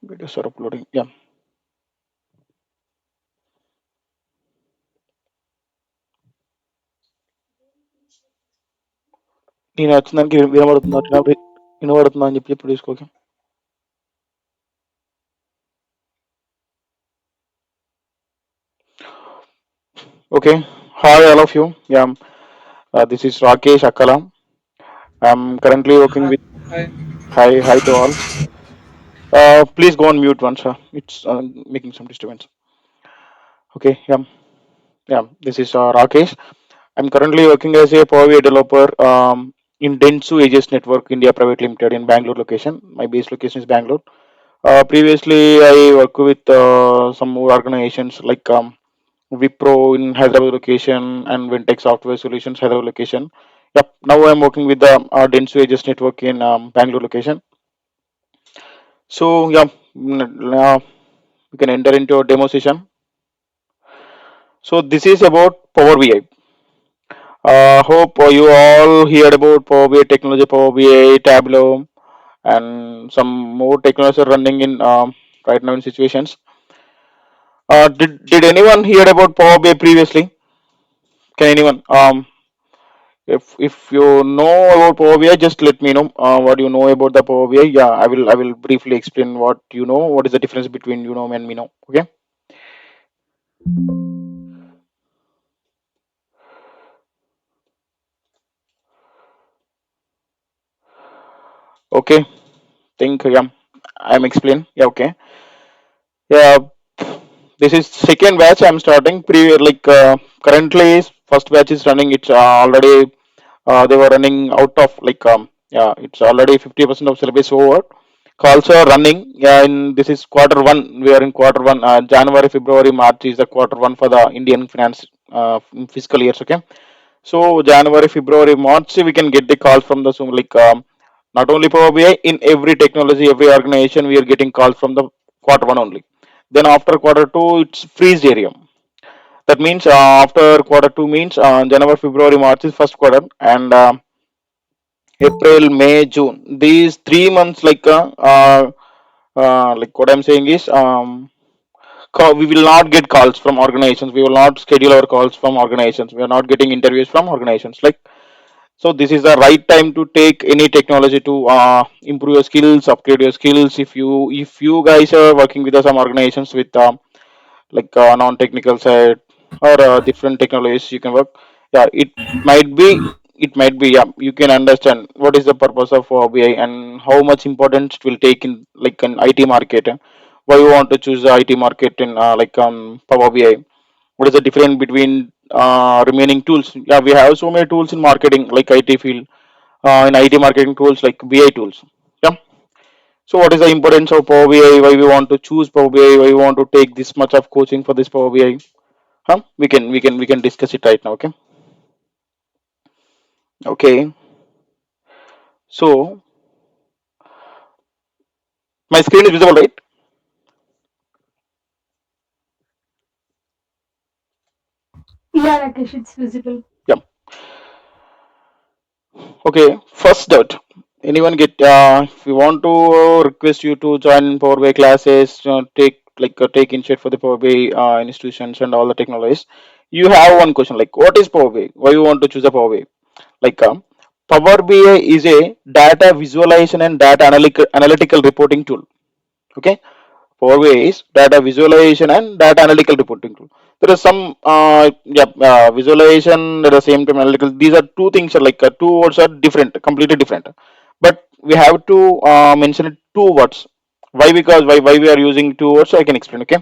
Videos are uploading. Yeah. నేను వచ్చిందానికి వినబడుతుందా వినబడుతుందా అని చెప్పి ఇప్పుడు తీసుకోక. Okay. Hi all of you. Yeah. This is Rakesh Akala. I'm currently working Hi. with. Hi. Hi to all. Please go on mute once. It's making some disturbance. Okay. Yeah. Yeah. This is Rakesh. I'm currently working as a Power BI developer in Dentsu Aegis Network India Private Limited in Bangalore location. My base location is Bangalore. Previously, I worked with some more organizations like Wipro in Hyderabad location and Vintech Software Solutions Hyderabad location. Yep. Now I'm working with the Dentsu Aegis Network in Bangalore location. So yeah, we can enter into a demo session. So this is about Power BI. Hope you all heard about Power BI technology, Power BI, Tableau, and some more technologies are running in right now in situations. Did anyone hear about Power BI previously? Can anyone? If you know about Power BI, just let me know what you know about the Power BI. Yeah, I will briefly explain what you know. What is the difference between you know and me know? Okay. Okay. Think yeah. I'm explain. Yeah. Okay. Yeah. This is second batch I'm starting. Currently first batch is running. It's already they were running out of yeah. It's already 50% of syllabus over. Calls are running. Yeah. In this is quarter one. We are in quarter one. January, February, March is the quarter one for the Indian finance fiscal years. Okay. So January, February, March we can get the calls from the Zoom not only Power BI in every technology, every organization we are getting calls from the quarter one only. Then after quarter two, it's freeze area. That means after quarter two means January, February, March is first quarter, and April, May, June. These 3 months, like what I'm saying is, we will not get calls from organizations. We will not schedule our calls from organizations. We are not getting interviews from organizations. So this is the right time to take any technology to improve your skills, upgrade your skills. If you guys are working with some organizations with non-technical side or different technologies you can work. Yeah, it might be yeah, you can understand what is the purpose of BI and how much importance it will take in like an IT market. Why you want to choose the IT market in Power BI? What is the difference between remaining tools? Yeah, we have so many tools in marketing like IT field, in IT marketing tools like BI tools. Yeah. So what is the importance of Power BI? Why we want to choose Power BI? Why we want to take this much of coaching for this Power BI? Huh? We can discuss it right now. Okay. Okay. So my screen is visible, right? Yeah, Rakesh, it's visible. Yeah. Okay. First doubt. Anyone get? If we want to request you to join Power BI classes, take initiate for the Power BI institutions and all the technologies. You have one question like, what is Power BI? Why you want to choose a Power BI? Like, Power BI is a data visualization and data analytical reporting tool. Okay. Power BI is data visualization and data analytical reporting tool. There is some visualization at the same time analytical. These are two things are two words are different, completely different. But we have to mention it two words. Why? Because why we are using two words? I can explain. Okay.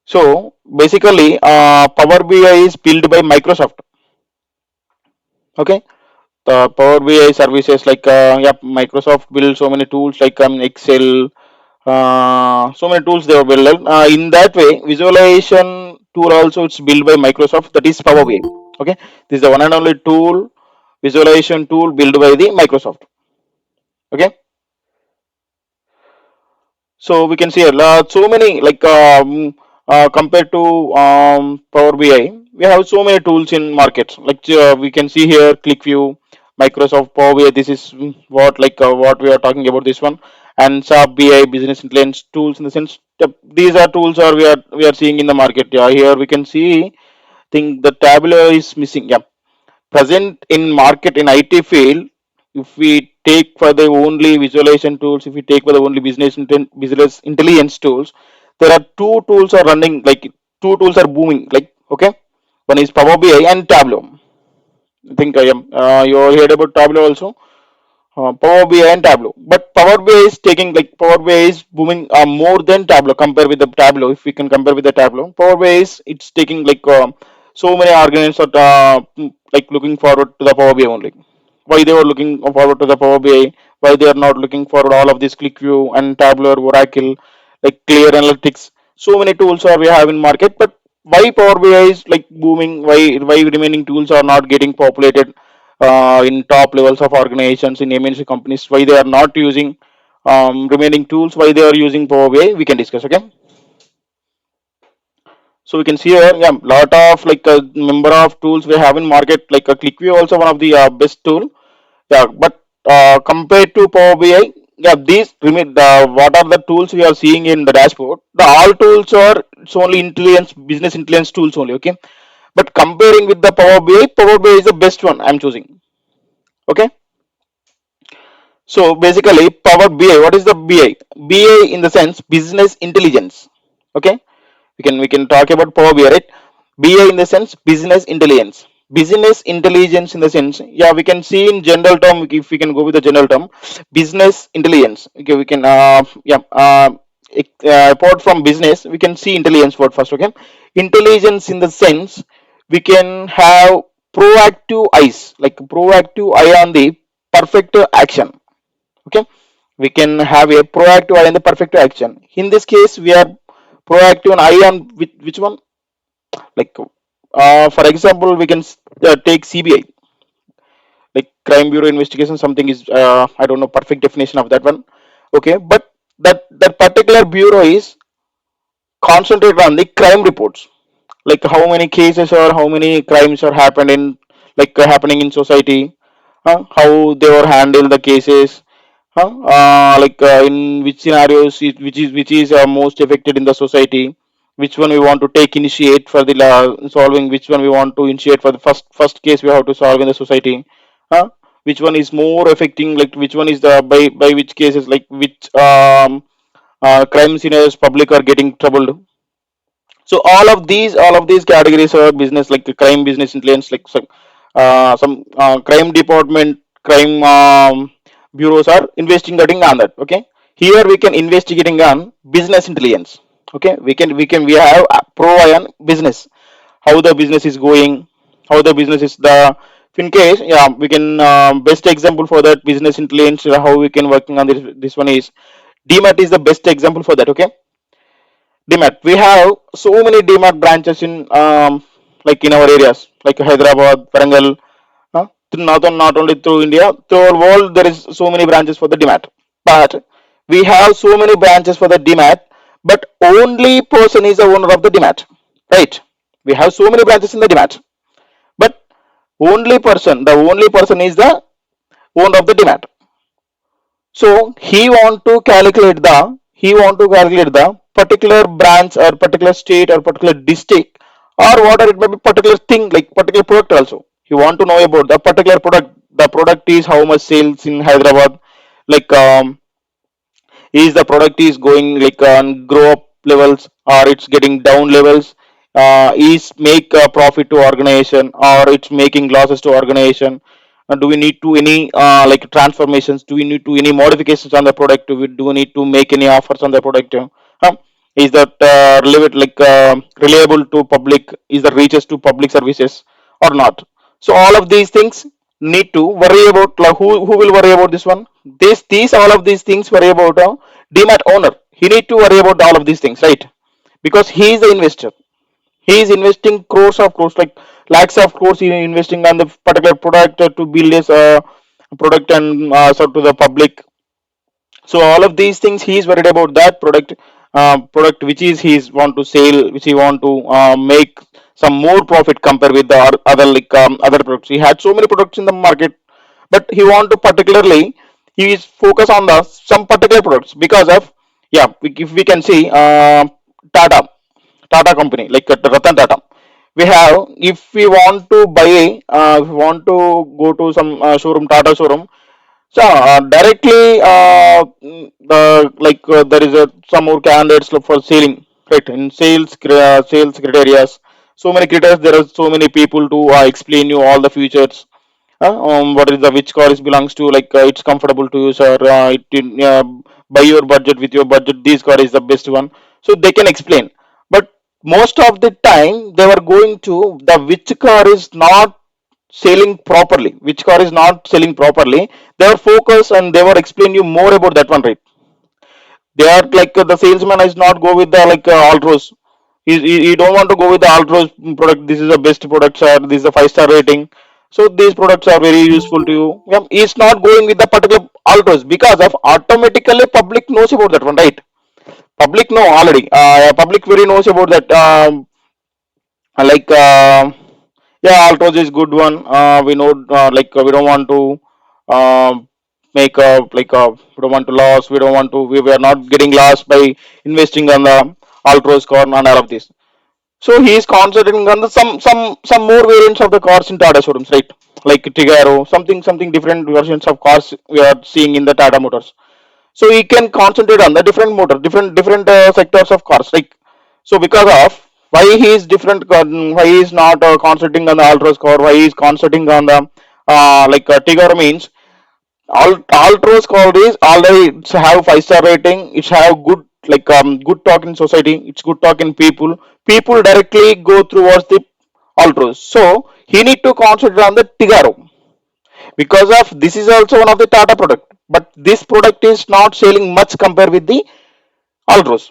So basically, Power BI is built by Microsoft. Okay. The Power BI services Microsoft built so many tools like Excel, so many tools they have built. In that way, visualization tool also it's built by Microsoft. That is Power BI. Okay, this is the one and only tool, visualization tool built by the Microsoft. Okay, so we can see so many compared to Power BI, we have so many tools in markets. We can see here ClickView, Microsoft Power BI. This is what we are talking about this one, and SAP BI business intelligence tools in the sense these are tools are we are seeing in the market. Yeah, here we can see think the Tableau is missing. Yeah, present in market in IT field. If we take for the only visualization tools, if we take for the only business intelligence tools, there are two tools are running like two tools are booming. Like okay, one is Power BI and Tableau. I think I am. You heard about Tableau also. Power BI and Tableau. But Power BI is taking like Power BI is booming more than Tableau compared with the Tableau. If we can compare with the Tableau, Power BI is it's taking like so many organizations are like looking forward to the Power BI only. Why they were looking forward to the Power BI? Why they are not looking forward all of this ClickView and Tableau, Oracle, like Clear Analytics. So many tools are we have in market, but why Power BI is like booming? Why remaining tools are not getting populated? In top levels of organizations in MNC companies, why they are not using remaining tools, why they are using Power BI, we can discuss. Okay, so we can see here, yeah, lot of like a number of tools we have in market, like a ClickView also one of the best tool. Yeah, but compared to Power BI, yeah, these remain what are the tools we are seeing in the dashboard? The all tools are it's only intelligence, business intelligence tools only. Okay, but comparing with the Power BI, Power BI is the best one I'm choosing. Okay. So basically, Power BI. What is the BI? BI in the sense business intelligence. Okay, we can talk about Power BI, right? BI in the sense business intelligence. Business intelligence in the sense, yeah, we can see in general term. If we can go with the general term, business intelligence. Okay, we can yeah. Apart from business, we can see intelligence word first. Okay, intelligence in the sense we can have proactive eyes, like proactive eye on the perfect action. Okay, we can have a proactive eye and the perfect action. In this case we are proactive and eye on which one, like for example we can take CBI, like crime bureau investigation something is I don't know perfect definition of that one. Okay, but that particular bureau is concentrated on the crime reports, like how many cases or how many crimes are happened in like happening in society, how they were handled the cases, like in which scenarios which is most affected in the society, which one we want to take initiate for the solving, which one we want to initiate for the first case we have to solve in the society, huh? Which one is more affecting, like which one is the by which cases, like which crime scenarios public are getting troubled. So all of these categories are business, like crime business intelligence, like some crime department, crime bureaus are investigating on that. Okay, here we can investigating on business intelligence. Okay, we have a pro eye on business, how the business is going, how the business is the, in case, yeah, we can best example for that business intelligence, how we can working on this one is DMAT is the best example for that. Okay, DMAT. We have so many DMAT branches in like in our areas, like Hyderabad, Varangal. Not only through India, through our world, there is so many branches for the DMAT. But we have so many branches for the DMAT, but only person is the owner of the DMAT, right? We have so many branches in the DMAT, but the only person is the owner of the DMAT. So he want to calculate the particular branch or particular state or particular district or whatever it may be, particular thing like particular product also. He want to know about the particular product. The product is how much sales in Hyderabad, like is the product is going like on grow up levels or it's getting down levels, is make a profit to organization or it's making losses to organization. Do we need to any like transformations, do we need to any modifications on the product, do we need to make any offers on the product, huh? Is that relevant, like reliable to public, is that reaches to public services or not? So all of these things need to worry about, like who will worry about this one, these all of these things worry about a DMAT owner. He need to worry about all of these things, right? Because he is the investor, he is investing crores of crores, like lakhs of crores in investing on the particular product to build this product and so to the public. So all of these things he is worried about that product which is he is want to sell, which he want to make some more profit compared with the other like other products. He had so many products in the market, but he want to particularly he is focused on the some particular products because of, yeah, if we can see Tata, Tata company, like Ratan Tata. We have, if we want to buy, if we want to go to some showroom, Tata showroom, so directly, there is some more candidates for selling, right? In sales criteria, so many criteria. There are so many people to explain you all the features. What is the which car is belongs to? Like it's comfortable to use, or by your budget, with your budget, this car is the best one. So they can explain, but most of the time they were going to the which car is not selling properly, which car is not selling properly, they were focused and they were explain you more about that one, right? They are like, the salesman is not go with the like Altros. He don't want to go with the Altros product. This is the best product, sir. This is a 5-star rating. So these products are very useful to you. Yeah, he's not going with the particular Altros because of automatically public knows about that one, right? Public know already. Public very knows about that. Like yeah, Altos is good one. We know, we don't want to uh, make a, we don't want to lose. We don't want to. We are not getting lost by investing on the Altos car and all of this. So he is concentrating on the some more variants of the cars in Tata showrooms, right? Like Tigaro, something different versions of cars we are seeing in the Tata Motors. So he can concentrate on the different motor, different sectors of cars, like. So because of why he is different, why he is not concentrating on the Altro's car, why he is concentrating on the Tigor, means Altro's car is already, it's have 5-star rating, it's have good, good talk in society, it's good talk in people directly go towards the Altros. So he need to concentrate on the Tigaro, because of this is also one of the Tata product, but this product is not selling much compared with the Alros.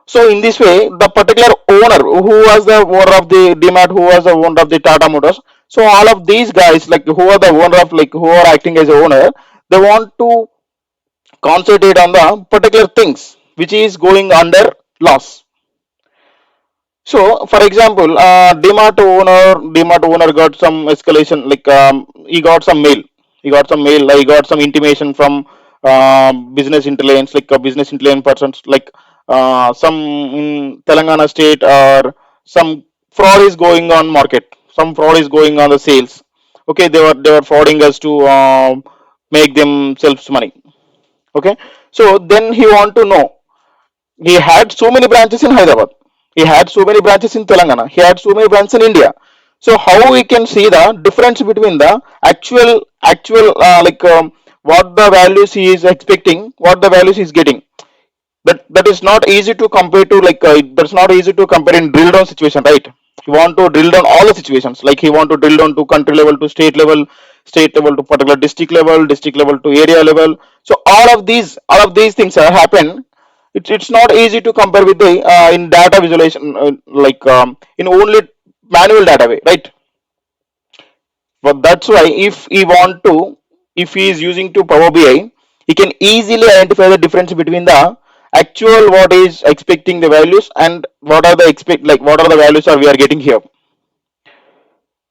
So in this way, the particular owner who was the owner of the DMAT, who was the owner of the Tata Motors, so all of these guys, like who are the owner of, like who are acting as a owner, they want to concentrate on the particular things which is going under loss. So, for example, DMart owner got some escalation, like he got some mail, he got some intimation from business intelligence, like a business intelligence persons, like some in Telangana state, or some fraud is going on market, some fraud is going on the sales. Okay, they were frauding us to make themselves money. Okay, so then he want to know, he had so many branches in Hyderabad. He had so many branches in Telangana. He had so many branches in India. So how we can see the difference between the actual what the values he is expecting, what the values he is getting. That is not easy to compare to, that's not easy to compare in drill down situation, right? You want to drill down all the situations, like he want to drill down to country level, to state level to particular district level to area level. So all of these things happen. It's not easy to compare with the in data visualization, in only manual data way, right? But that's why if he is using to Power BI, he can easily identify the difference between the actual what is expecting the values, and what are the what are the values are we are getting here.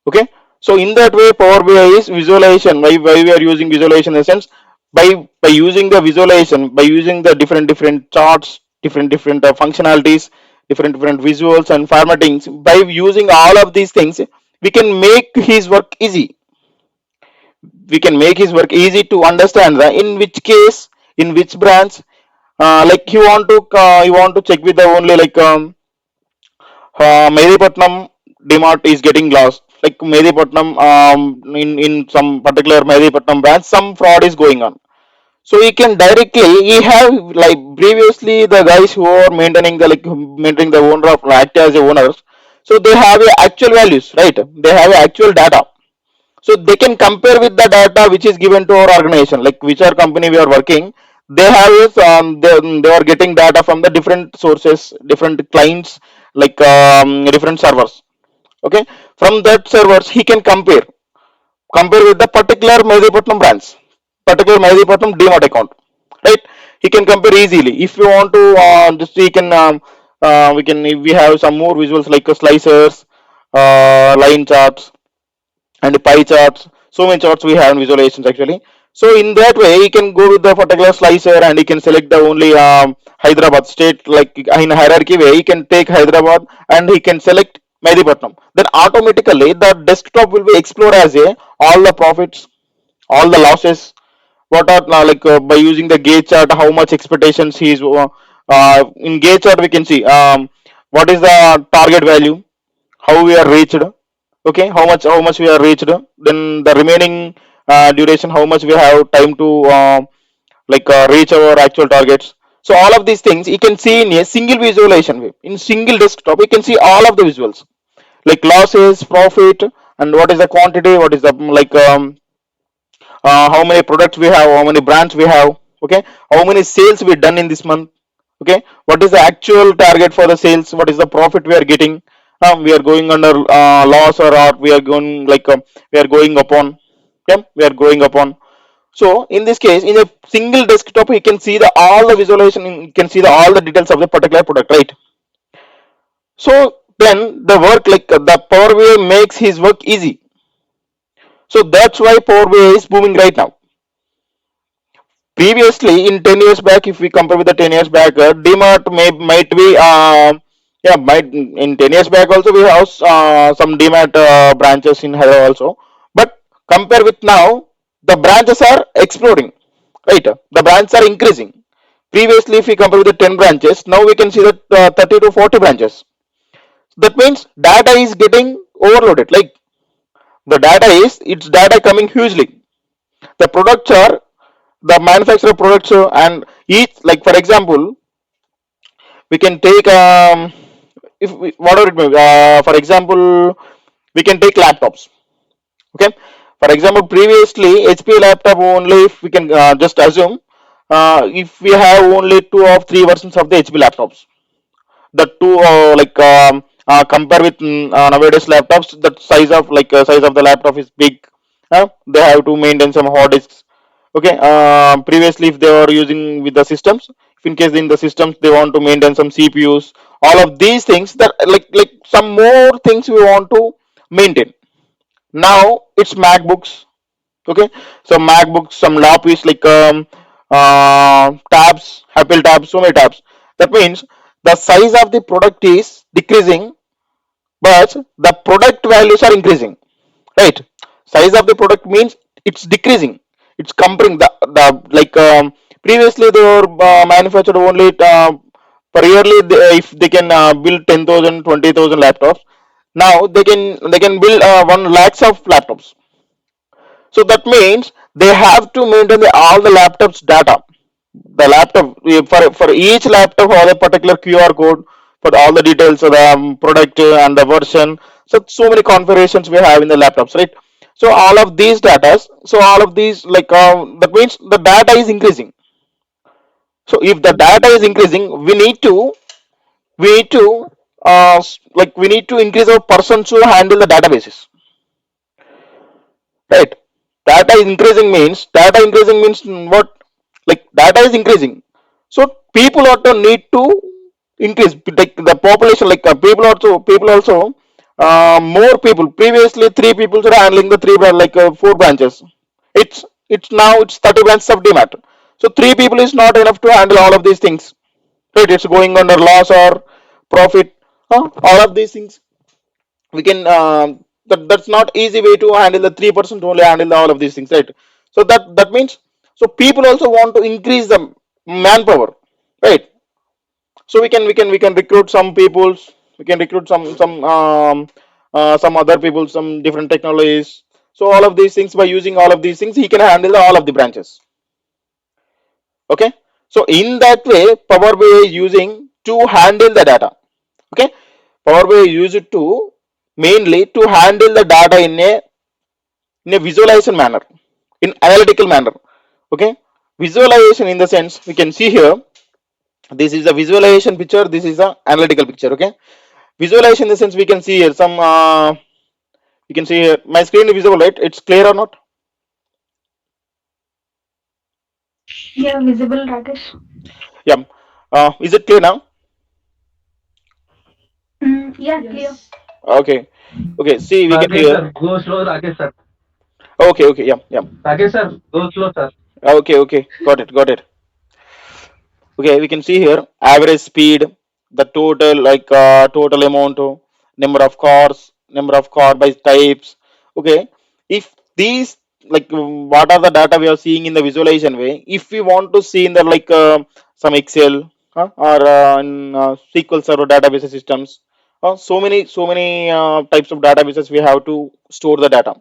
Okay, so in that way, Power BI is visualization. Why we are using visualization in the sense, by using the visualization, by using the different charts, different functionalities, different visuals and formattings. By using all of these things, we can make his work easy. We can make his work easy to understand the in which case, in which branch, like you want to check with the only, Medipatnam DMart is getting lost. Like Medipatnam, in some particular Medipatnam branch, some fraud is going on. So he can directly, he have, like previously the guys who are maintaining the owner of, act as the owners. So they have a actual values, right? They have a actual data. So they can compare with the data which is given to our organization, like which our company we are working. They have they are getting data from the different sources, different clients, like different servers. Okay, from that servers he can compare with the particular Medipatnam branch, particular Medipatnam DMAT account, right? He can compare easily. If you want to, just he can we can, if we have some more visuals, like slicers, line charts, and pie charts. So many charts we have in visualizations actually. So in that way, he can go with the particular slicer and he can select the only Hyderabad state, like in hierarchy way. He can take Hyderabad and he can select Medipatnam. Then automatically the desktop will be explored as a all the profits, all the losses, what are by using the gauge chart, how much expectations he is. In gauge chart we can see what is the target value, how we are reached, okay, how much we are reached, then the remaining duration, how much we have time to reach our actual targets. So all of these things you can see in a single visualization way, in single desktop you can see all of the visuals, like losses, profit, and what is the quantity, what is the how many products we have, how many brands we have, okay, how many sales we done in this month, okay, what is the actual target for the sales, what is the profit we are getting, we are going under loss, or we are going we are going upon, yeah, we are going upon. So in this case, in a single desktop you can see the all the visualization, you can see the all the details of the particular product, right? So then the work, the Power BI makes his work easy. So that's why Power BI is booming right now. Previously, in 10 years back, if we compare with the 10 years back, DMart might be, yeah, might in 10 years back also we have some DMart branches in Hyderabad also. But compare with now, the branches are exploding, right? The branches are increasing. Previously, if we compare with the 10 branches, now we can see that 30 to 40 branches. That means data is getting overloaded. Like the data is, it's data coming hugely. The products are the manufacturer products, and each, like for example, we can take if we, whatever it may be, for example, we can take laptops, okay. For example, previously HP laptop only, if we can just assume, if we have only two or three versions of the HP laptops, the two compare with nowadays laptops, the size of size of the laptop is big. They have to maintain some hard disks, okay. Previously if they were using with the systems, if in case in the systems they want to maintain some CPUs, all of these things, that like some more things we want to maintain. Now it's MacBooks, okay. So MacBooks, some laptops, tabs, Apple tabs, so many tabs. That means the size of the product is decreasing, but the product values are increasing, right? Size of the product means it's decreasing, it's comparing the previously they were manufactured only per yearly, if they can build 10,000, 20,000 laptops, now they can build 1 lakhs of laptops. So that means they have to maintain all the laptops data. The laptop, for each laptop has a particular QR code for all the details of the product and the version. So many configurations we have in the laptops, right? So all of these data, so all of these that means the data is increasing. So if the data is increasing, we need to we need to increase our persons to handle the databases, right? Data increasing means what? Like data is increasing, so people also need to increase, like the population, people also more people. Previously 3 people are handling the 4 branches. It's 30 branches of DMAT. So 3 people is not enough to handle all of these things, right? It's going under loss or profit, all of these things we can that's not easy way to handle the 3% only handle all of these things, right? So that means, so people also want to increase the manpower, right? So we can recruit some peoples, we can recruit some other people, some different technologies. So all of these things, by using all of these things, he can handle all of the branches, okay. So in that way, Power BI is using to handle the data, okay. Power BI use it to mainly to handle the data in a visualization manner, in analytical manner, okay. Visualization in the sense we can see here, this is a visualization picture, this is a analytical picture, okay. Visualization in the sense we can see here some you can see here my screen is visible, right? It's clear or not? Yeah, visible, Rakesh. Yeah. Is it clear now? Yeah, clear. Okay. Okay, see, we can Rakesh hear. sir, go slow, Rakesh sir. Okay, okay, yeah, yeah. Rakesh sir, go slow, sir. Okay, okay, got it, got it. Okay, we can see here average speed, the total total amount, number of cars, number of car by types. Okay, if these what are the data we are seeing in the visualization way? If we want to see in the some Excel or in SQL Server database systems, so many types of databases we have to store the data.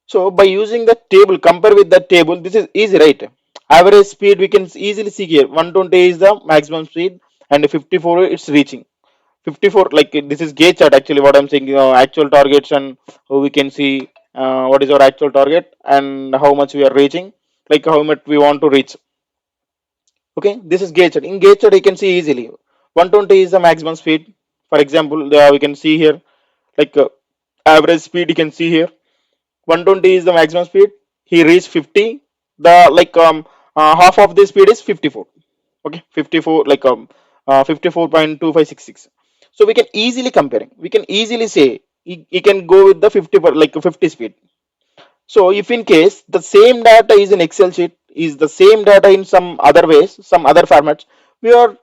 So by using the table, compare with the table, this is easy, right? Average speed we can easily see here. 120 is the maximum speed, and 54 it's reaching. 54 this is gauge chart actually. What I'm saying, actual targets and we can see what is our actual target and how much we are reaching, like how much we want to reach. Okay, this is gauge chart. In gauge chart, you can see easily. 120 is the maximum speed. For example, we can see here like average speed. You can see here 120 is the maximum speed. He reached 50. The half of the speed is 54. Okay, 54 54.2566. So we can easily compare. We can easily say he can go with the 50 50 speed. So if in case the same data is in Excel sheet, is the same data in some other ways, some other formats, we are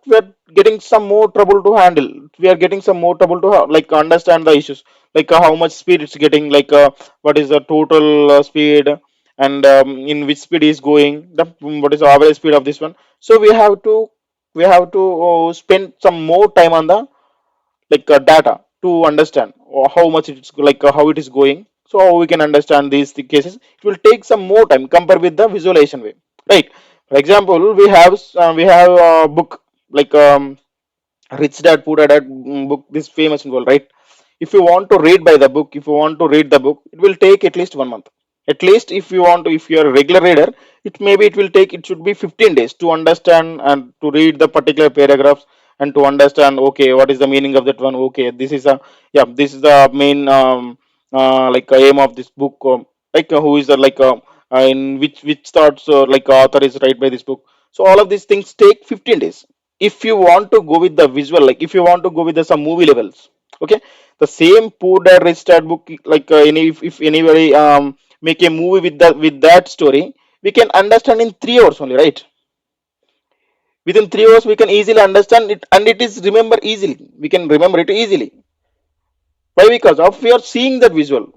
getting some more trouble to handle. We are getting some more trouble to understand the issues, how much speed it's getting, what is the total speed, and in which speed is going, the what is the average speed of this one. So we have to spend some more time on the data to understand how much it's how it is going, so how we can understand these cases. It will take some more time compared with the visualization way, right? For example, we have a book like Rich Dad Poor Dad book, this famous one, right? If you want to read by the book, if you want to read the book, it will take at least 1 month. At least if you want to, if you are a regular reader, it should be 15 days to understand and to read the particular paragraphs and to understand, okay, what is the meaning of that one. Okay, this is a, yeah, this is the main aim of this book. Who is the in which thoughts author is right by this book. So all of these things take 15 days. If you want to go with the visual, if you want to go with the some movie levels, okay, the same Poor Dad Rich Dad book, if anybody make a movie with that story, we can understand in 3 hours only, right? Within 3 hours we can easily understand it, and it is remember easily. We can remember it easily. Why? Because of we are seeing that visual.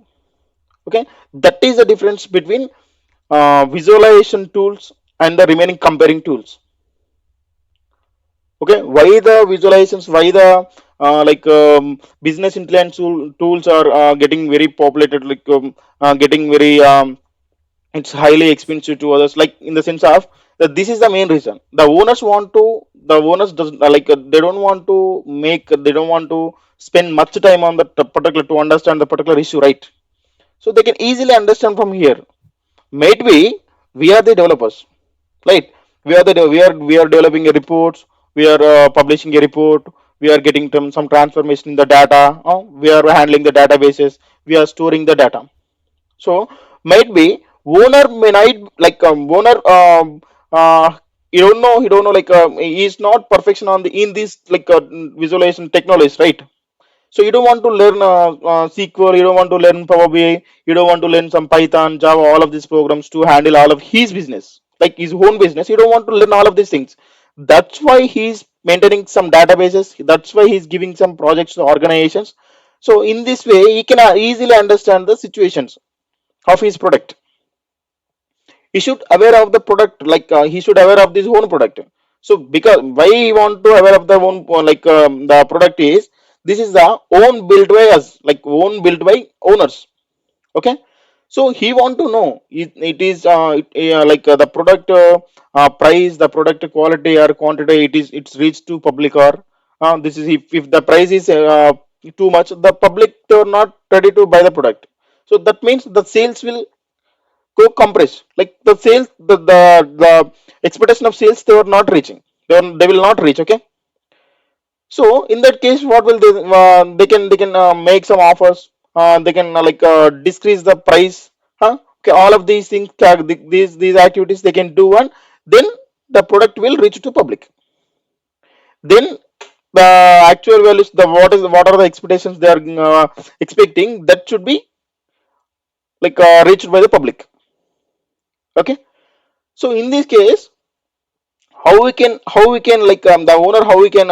Okay, that is the difference between visualization tools and the remaining comparing tools. Okay, why the visualizations, why the business intelligence tools are getting very populated, getting very it's highly expensive to others, like in the sense of that this is the main reason the owners want to, the owners does they don't want to make, they don't want to spend much time on the particular to understand the particular issue, right? So they can easily understand from here. Might be we are the developers, right? We are developing a report, we are publishing a report, we are getting some transformation in the data, we are handling the databases, we are storing the data. So might be owner may not owner you don't know he is not perfection on the in this visualization technologies, right? So you don't want to learn SQL, you don't want to learn Power BI, you don't want to learn some Python, Java, all of these programs to handle all of his business, like his own business. You don't want to learn all of these things. That's why he's maintaining some databases. That's why he's giving some projects to organizations. So in this way, he can easily understand the situations of his product. He should aware of the product, he should aware of this own product. So because why he want to aware of the own the product is, this is the own built by us, own built by owners. Okay, so he want to know it is the product price, the product quality or quantity, it's reached to public, or this is if the price is too much, the public they are not ready to buy the product. So that means the sales will go compressed, like the sales, the expectation of sales they were not reaching, they will not reach. Okay, so in that case what will they can make some offers, they can decrease the price, okay, all of these things, these activities they can do, and then the product will reach to public. Then the actual values, the what are the expectations they are expecting, that should be reached by the public. Okay, so in this case, how we can the owner, how we can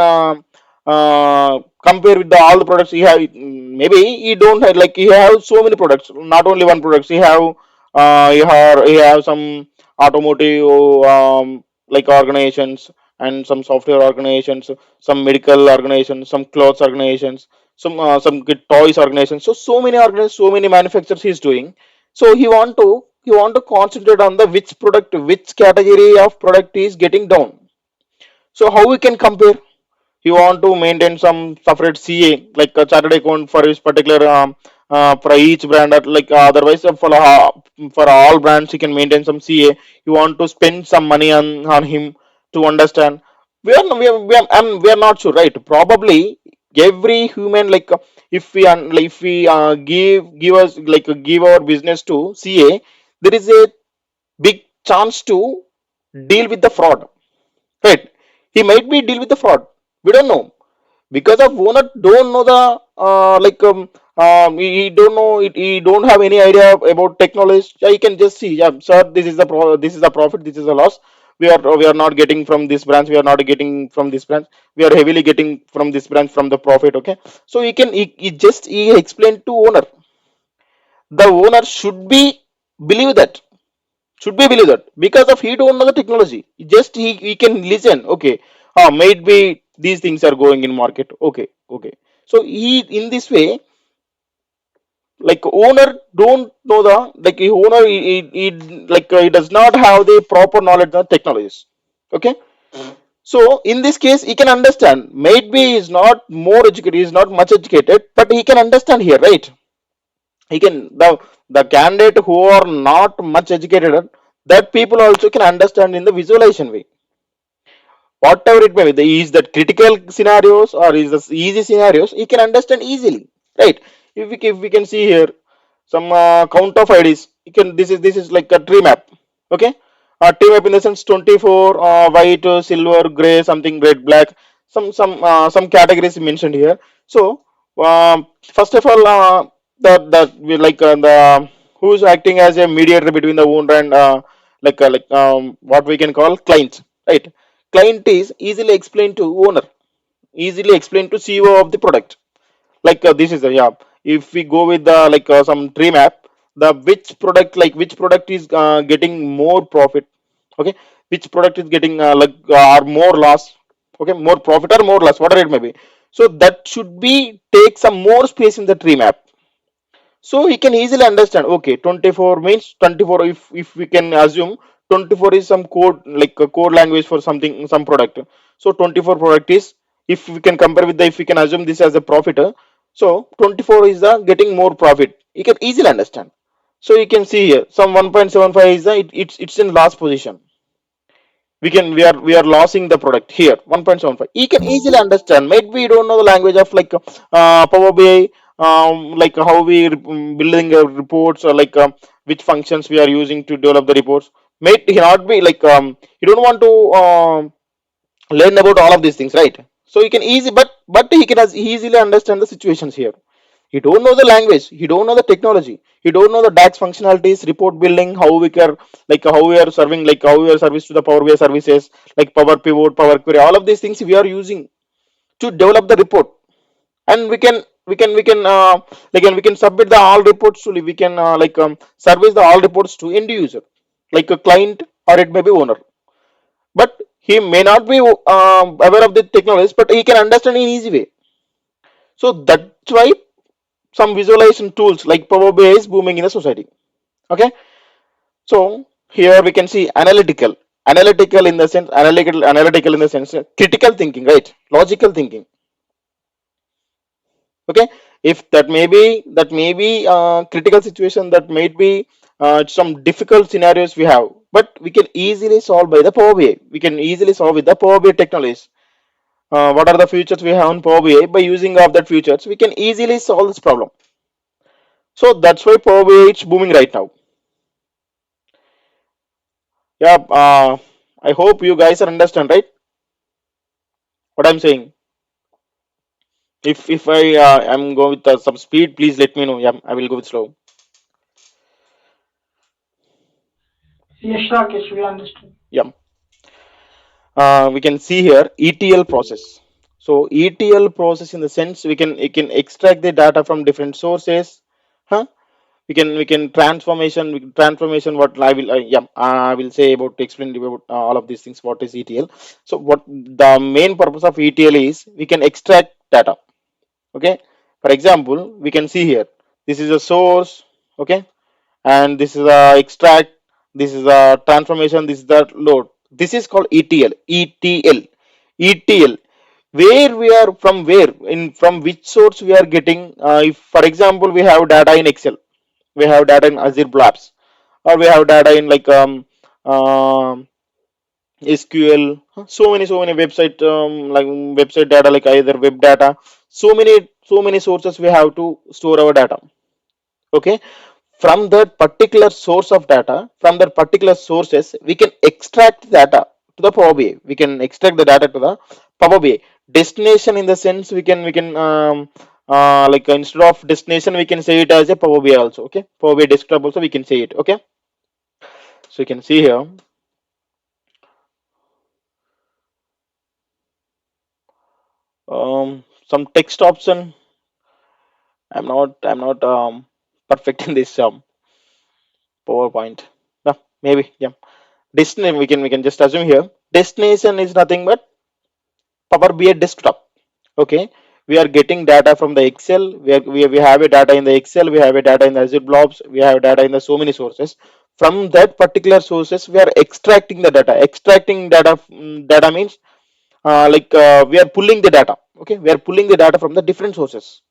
compare with the all the products he have. Maybe he don't have, he have so many products, not only one products he have. He have some automotive organizations, and some software organizations, some medical organizations, some clothes organizations, some good toys organizations. So many organizations, so many manufacturers he's doing. So he want to concentrate on the which product, which category of product is getting down. So how we can compare? You want to maintain some separate CA, like a chartered account for each particular for each brand, or otherwise for all brands you can maintain some CA. You want to spend some money on him to understand. We are not sure, right? Probably every human, if we give us give our business to CA, there is a big chance to deal with the fraud. Right? He might be deal with the fraud. We don't know, because of owner don't know the he don't know it. He don't have any idea about technology. Yeah, he can just see. Yeah, sir, this is the profit. This is the loss. We are not getting from this branch. We are not getting from this branch. We are heavily getting from this branch from the profit. Okay, so he explained to owner. The owner should be believe that, because of he don't know the technology. Just he can listen. Okay, maybe these things are going in market. Okay, okay. So he, in this way, owner don't know the, owner, he does not have the proper knowledge of technologies. Okay, so in this case he can understand. Maybe he is not more educated, he is not much educated, but he can understand here, right? He can, the candidate who are not much educated, that people also can understand in the visualization way. Whatever it may be, is that critical scenarios or is the easy scenarios, he can understand easily, right? If we can see here some count of IDs, you can, this is like a tree map. Okay, tree map in the sense 24 white, silver, gray, something red, black, some categories mentioned here. So first of all, the we the who is acting as a mediator between the owner and what we can call client, right? Client is easily explained to owner, easily explained to CEO of the product. This is the, yeah. If we go with the some tree map, the which product is getting more profit. Okay, which product is getting or more loss. Okay, more profit or more loss, whatever it may be. So that should be take some more space in the tree map. So he can easily understand. Okay, 24 means 24. If we can assume 24 is some code, like a code language for something, some product. So 24 product is, if we can compare with the, if we can assume this as a profit, so 24 is the getting more profit, you can easily understand. So you can see here some 1.75 is the, it's in last position. We are losing the product here 1.75. You can easily understand. Maybe we don't know the language of Power BI, how we building reports, or which functions we are using to develop the reports. May he not be you don't want to learn about all of these things, right? So he can easy, but he can easily understand the situations here. He don't know the language, he don't know the technology, he don't know the DAX functionalities, report building, how we can, how we are serving, how we are service to the Power BI services, like Power Pivot, Power Query, all of these things we are using to develop the report. And we can submit the all reports to, we can service the all reports to end user, like a client, or it may be owner. But he may not be aware of the technologies, but he can understand in easy way. So that's why some visualization tools like Power BI is booming in the society. Okay, so here we can see analytical in the sense, analytical in the sense, critical thinking, right? Logical thinking. Okay, if that may be critical situation, that might be some difficult scenarios we have, but we can easily solve by the Power BI. We can easily solve with the Power BI technologies. What are the features we have on Power BI? By using of that features, we can easily solve this problem. So that's why Power BI is booming right now. Yeah, I hope you guys are understand, right? What I'm saying. If I am go with some speed, please let me know. Yeah, I will go with slow. Yes, Rakesh, we understood. Yeah. We can see here ETL process. So ETL process in the sense we can extract the data from different sources. Huh? We can transformation. What I will say about to explain about all of these things. What is ETL? So what the main purpose of ETL is, we can extract data. Okay. For example, we can see here, this is a source. Okay, and this is a extract, this is a transformation, this is the load. This is called ETL. Where we are, from where, in from which source we are getting. If for example we have data in Excel, we have data in Azure Blobs, or we have data in like SQL. So many website, like website data, like either web data. So many sources we have to store our data. Okay, from that particular source of data, from that particular sources, we can extract data to the Power BI. We can extract the data to the Power BI. Destination in the sense, we can like instead of destination, we can say it as a Power BI also. Okay, Power BI desktop also we can say it. Okay, so you can see here, some text option. I'm not perfect in this PowerPoint. No, maybe, yeah. Destination, we can just assume here. Destination is nothing but Power BI desktop. Okay, we are getting data from the Excel. We have a data in the Excel. We have a data in the Azure Blobs. We have data in the so many sources. From that particular sources, we are extracting the data. Extracting data. Data means we are pulling the data. Okay, we are pulling the data from the different sources.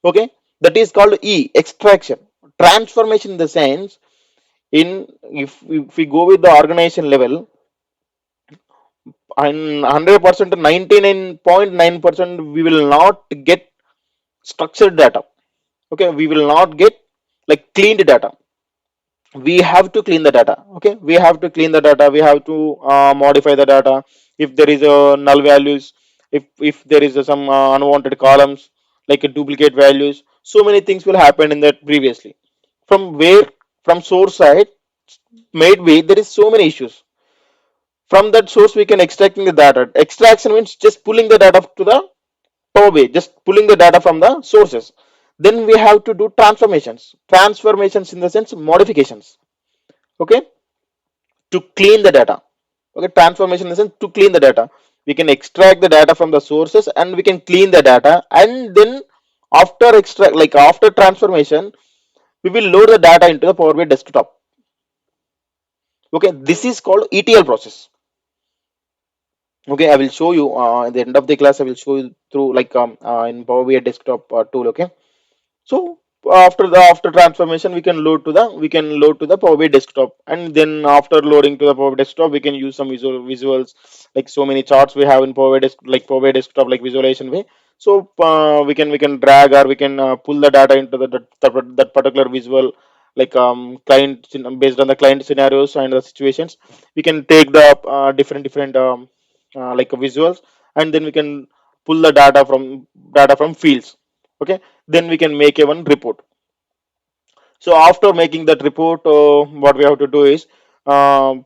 Okay, that is called extraction. Transformation in the sense, in if we go with the organization level, and 100% to 99.9% we will not get structured data. Okay, we will not get like cleaned data. We have to clean the data. Okay, we have to clean the data. We have to modify the data. If there is a null values, if there is some unwanted columns, like a duplicate values, so many things will happen in that previously. From where, from source side, maybe there is so many issues. From that source we can extracting the data. Extraction means just pulling the data to the Power BI, just pulling the data from the sources. Then we have to do transformations. Transformations in the sense modifications. Okay, to clean the data. Okay, transformation in the sense to clean the data. We can extract the data from the sources and we can clean the data, and then after extract, like after transformation, we will load the data into the Power BI desktop. Okay, this is called ETL process. Okay, I will show you at the end of the class. I will show you through like in Power BI desktop tool. Okay, so after transformation, we can load to the Power BI desktop, and then after loading to the Power BI desktop, we can use some visuals, like so many charts we have in Power BI desktop, like visualization way. So we can drag, or we can pull the data into that particular visual, like based on the client scenarios and the situations. We can take the different like visuals, and then we can pull the data from fields. Okay, then we can make a one report. So after making that report, what we have to do is, um,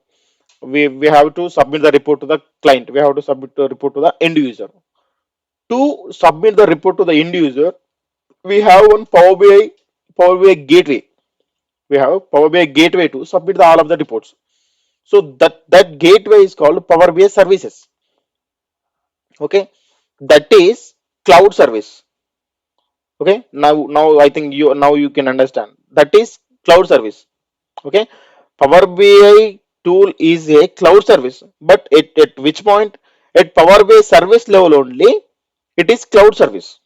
we have to submit the report to the client. We have to submit the report to the end user. To submit the report to the end user, we have one Power BI gateway. We have Power BI gateway to submit all of the reports. So that gateway is called Power BI services. Okay, that is cloud service. Okay, now I think you can understand, that is cloud service. Okay, Power BI tool is a cloud service, but at which point, at Power BI service level only, it is cloud service.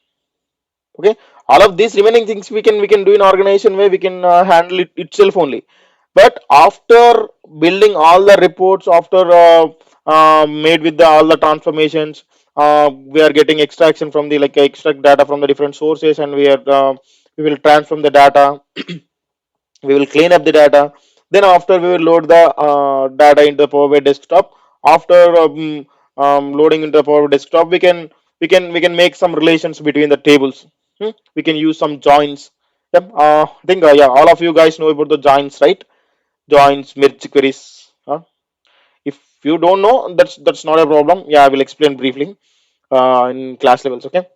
Okay, all of these remaining things we can do in organization way, we can handle it itself only. But after building all the reports, after made with all the transformations, we are getting extraction from the, like extract data from the different sources, and we will transform the data. We will clean up the data. Then after we will load the data into the Power BI desktop. After loading into the Power BI desktop, we can make some relations between the tables. We can use some joins. Yep. I think, yeah, all of you guys know about the joins, right? joins, merge queries. If you don't know, that's not a problem. Yeah, I will explain briefly in class levels. Okay.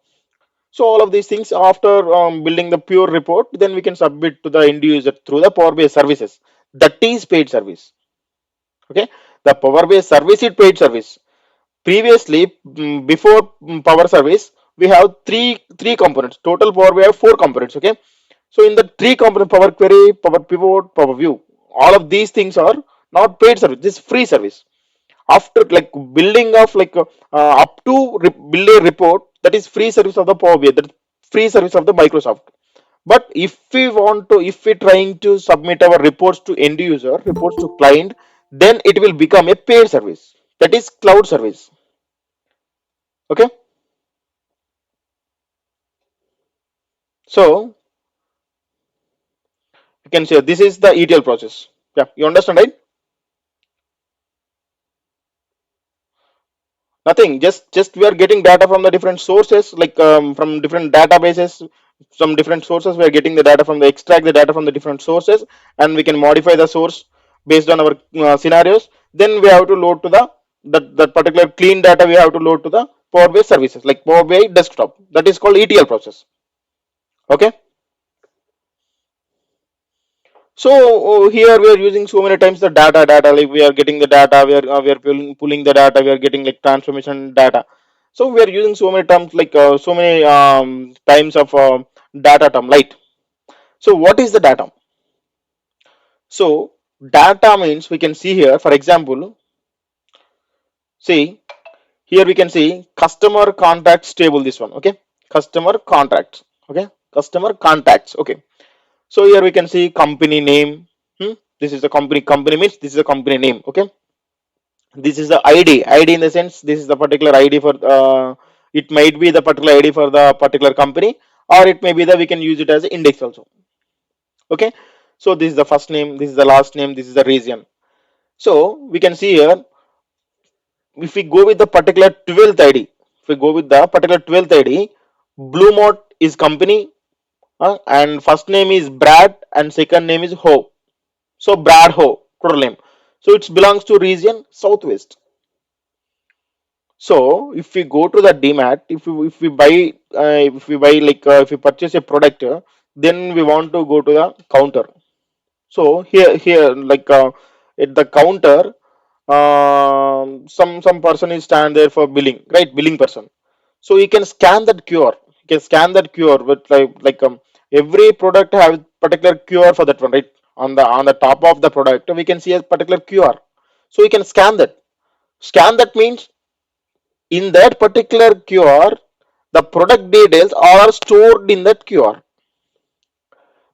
So all of these things after building the pure report, then we can submit to the end user through the Power BI services. That is paid service. Okay, the Power BI service is paid service. Previously, before Power Service, we have three components. Total Power BI have four components. Okay, so in the three component Power Query, Power Pivot, Power View, all of these things are not paid service. This is free service. After like building of like up to build a report, that is free service of the Power BI. That is free service of the Microsoft. But if we trying to submit our reports to end user, reports to client, then it will become a paid service. That is cloud service. Okay, so you can say this is the ETL process. Yeah, you understand, right? Nothing. Just we are getting data from the different sources, like from different databases, some different sources. We are getting the data from the extract the data from the different sources, and we can modify the source based on our scenarios. Then we have to load to the that particular clean data. We have to load to the Power BI services, like Power BI desktop. That is called ETL process. Okay. So here we are using so many times the data like we are getting the data, we are pulling the data, we are getting like transformation data. So we are using so many terms like so many times of data term, right? So what is the data? So data means we can see here, for example, see here we can see customer contacts table. This one, okay, customer contracts, okay, customer contacts, okay. So here we can see company name. This is the company means this is a company name. Okay, this is the id in the sense this is the particular id for it might be the particular id for the particular company, or it may be that we can use it as an index also. Okay, so this is the first name, this is the last name, this is the region. So we can see here, if we go with the particular 12th id, if we go with the particular 12th id, blue mode is company, and first name is Brad and second name is Ho. So Brad Ho, total name. So it belongs to region Southwest. So if we go to the DMAT, if we buy like if we purchase a product, then we want to go to the counter. So here like at the counter, some person is stand there for billing, right? Billing person. So you can scan that QR. You can scan that QR with every product have particular QR for that one, right? On the top of the product, we can see a particular QR. So you can scan that. Scan that means in that particular QR, the product details are stored in that QR.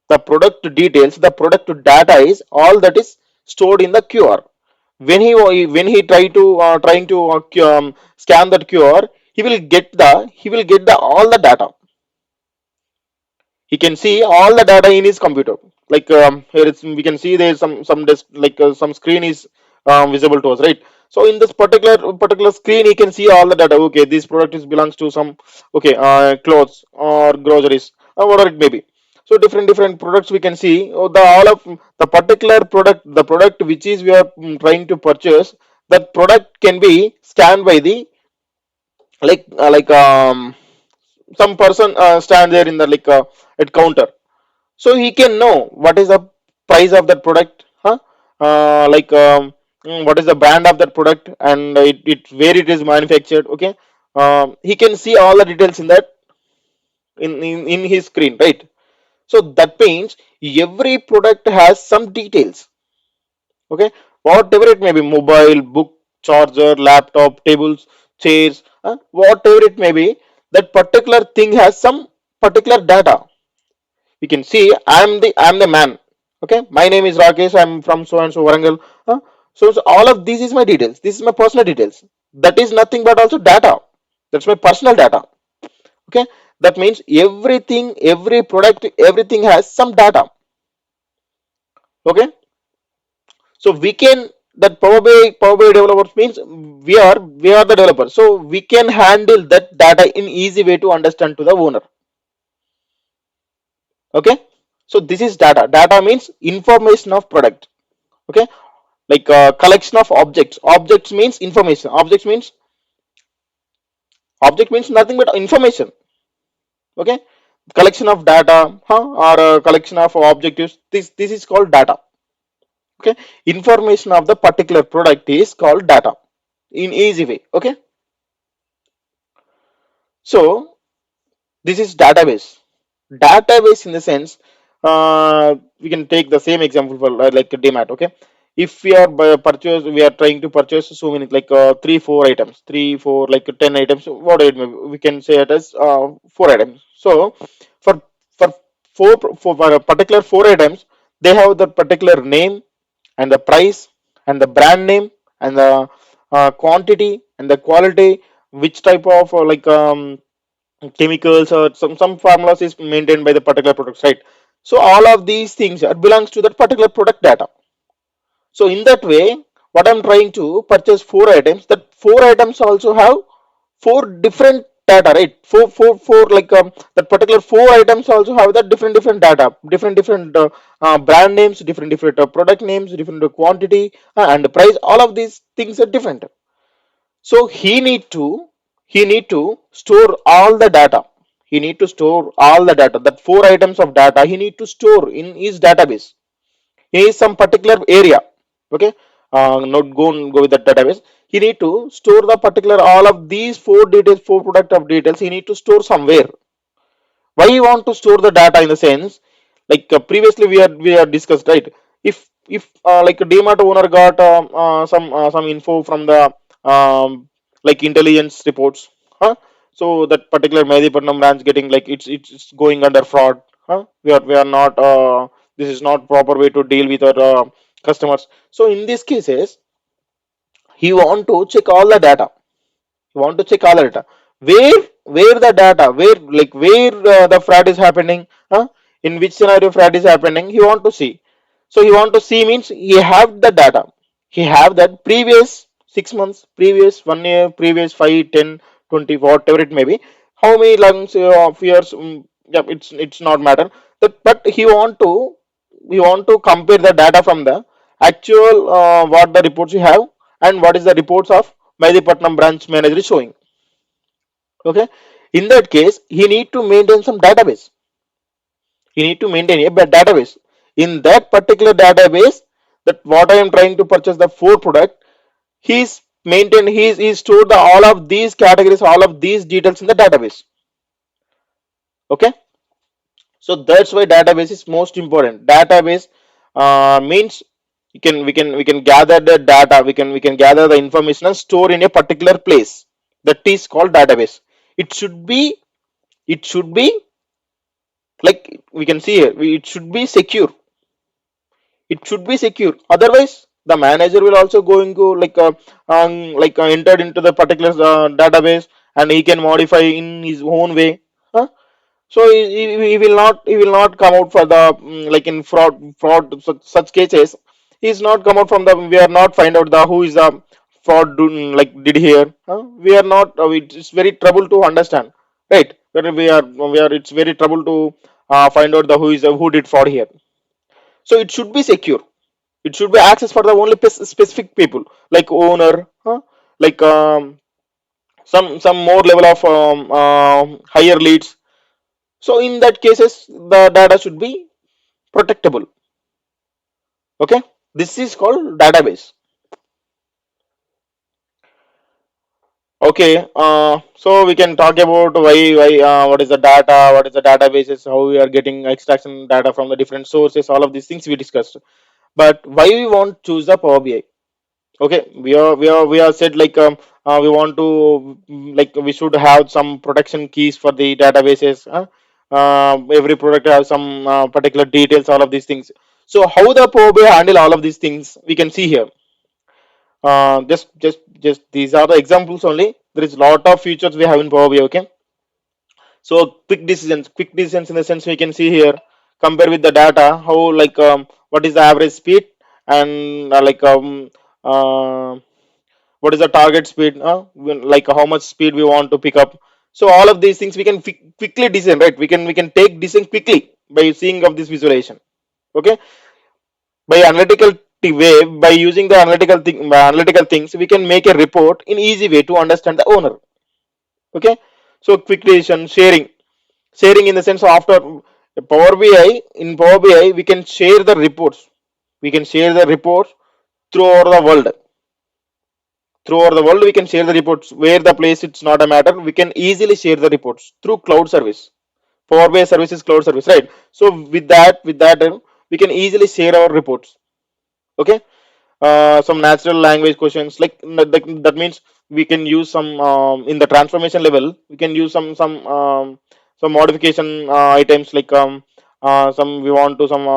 The product details, the product data is all that is stored in the QR. When he trying to scan that QR, he will get the all the data. He can see all the data in his computer. Like here it's, we can see there's some desk, like some screen is visible to us, right? So in this particular screen he can see all the data. Okay, this product is belongs to some, okay, clothes or groceries or whatever it may be. So different products we can see. The all of the particular product, the product which is we are trying to purchase, that product can be scanned by the like some person stand there in the at counter. So he can know what is the price of that product, what is the brand of that product, and it where it is manufactured. Okay, he can see all the details in that in his screen, right? So that means every product has some details. Okay, whatever it may be, mobile, book, charger, laptop, tables, chairs, whatever it may be, that particular thing has some particular data. We can see I'm the man. Okay, my name is Rakesh, I'm from so and so Warangal. So all of this is my details, this is my personal details. That is nothing but also data. That's my personal data. Okay, that means everything, every product, everything has some data. Okay, so we can, that power bi developers means we are the developers, so we can handle that data in easy way to understand to the owner. Okay, so this is data. Data means information of product. Okay, like collection of objects. Object means nothing but information. Okay, collection of data, or a collection of objectives. This is called data. Okay, information of the particular product is called data in easy way. Okay, so this is database. Database in the sense, we can take the same example for like a DMAT. Okay, if we are we are trying to purchase so many like three four items, three four like 10 items, what it may be, we can say it as four items. So for for for a particular four items, they have the particular name and the price and the brand name and the quantity and the quality, which type of chemicals or some formulas is maintained by the particular products, right? So all of these things are belongs to that particular product data. So in that way, what I'm trying to purchase four items, that four items also have four different data, right? Four like that particular four items also have that different data, different brand names, different product names, different quantity, and price. All of these things are different. So he need to store all the data. He need to store all the data. That four items of data he need to store in his database. He is some particular area. Okay, not go with that database. He need to store the particular all of these four details, four product of details. He need to store somewhere. Why you want to store the data in the sense, like previously we are discussed, right? If like a DMart owner got some info from the like intelligence reports, huh? So that particular Medipatnam branch getting like it's going under fraud, huh? We are not this is not proper way to deal with our customers. So in these cases, he want to check all the data. You want to check all the data. Where the data, where the fraud is happening, huh? In which scenario fraud is happening, he want to see. So he want to see means he have the data. He have that previous 6 months, previous 1 year, previous 5, 10, 20, whatever it may be. How many lungs of years, yeah, it's not matter that, but he want to compare the data from the actual what the reports you have and what is the reports of Medipatnam branch manager is showing. Okay, in that case, he need to maintain some database. He need to maintain a database. In that particular database, that what I am trying to purchase the four product, he's maintained. He's stored the, all of these categories, all of these details in the database. Okay, so that's why database is most important. Database means we can gather the data. We can gather the information and store in a particular place. That is called database. It should be it should be like we can see here, it should be secure. It should be secure, otherwise the manager will also going to entered into the particular database, and he can modify in his own way, huh? So he will not come out for the like in fraud such cases. He's not come out from the, we are not find out the who is the fraud like did here, huh? We are not it's very trouble to understand, right? Where we are it's very trouble to find out the who is the, who did fraud here. So it should be secure. It should be access for the only specific people, like owner, huh? Like some more level of higher leads. So in that cases, the data should be protectable. Okay, this is called database. Okay, so we can talk about why what is the data, what is the databases, how we are getting extraction data from the different sources, all of these things we discussed. But why we want choose the Power BI? Okay, we are said like we want to like we should have some protection keys for the databases. Every product has some particular details, all of these things. So how the Power BI handle all of these things, we can see here. Just these are the examples only. There is lot of features we have in Power BI. Okay, so quick decisions in the sense we can see here. Compare with the data, how like what is the average speed, and uh, what is the target speed, like how much speed we want to pick up. So all of these things we can quickly design, right? We can take decision quickly by seeing of this visualization. Okay, by analytical way, by using the analytical things, we can make a report in easy way to understand the owner. Okay, so quick decision sharing in the sense of after Power BI, in Power BI we can share the reports, we can share the reports throughout the world. Throughout the world we can share the reports where the place it's not a matter, we can easily share the reports through cloud service. Power BI service is cloud service, right? So with that we can easily share our reports. Okay, some natural language questions like that means we can use some in the transformation level we can use some modification items like some we want to some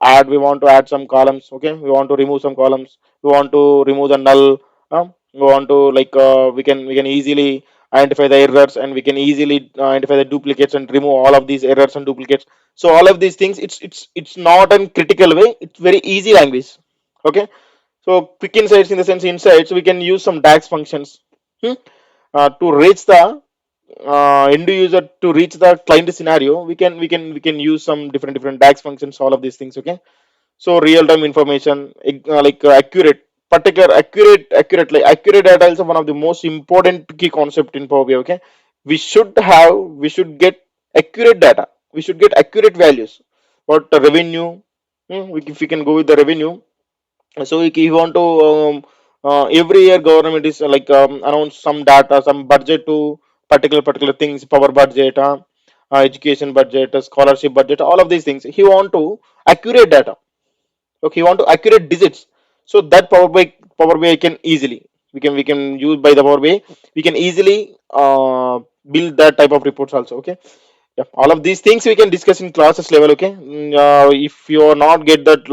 add we want to add some columns. Okay, we want to remove some columns, we want to remove the null, we want to like we can easily identify the errors, and we can easily identify the duplicates and remove all of these errors and duplicates. So all of these things, it's not in critical way, it's very easy language. Okay, so quick insights in the sense insights we can use some DAX functions, hmm, to reach the end user, to reach the client scenario. We can use some different DAX functions, all of these things. Okay, so real time information, accurate, particular accurate like accurate data is one of the most important key concept in Power BI. Okay, we should get accurate data, we should get accurate values. What the revenue, if we can go with the revenue. So if you want to every year government is announce some data, some budget to particular things, power budget, education budget, scholarship budget, all of these things he want to accurate data. Okay, you want to accurate digits. So that Power BI can easily, we can use by the Power BI, we can easily build that type of reports also. Okay, yeah, all of these things we can discuss in classes level. Okay, if you are not get that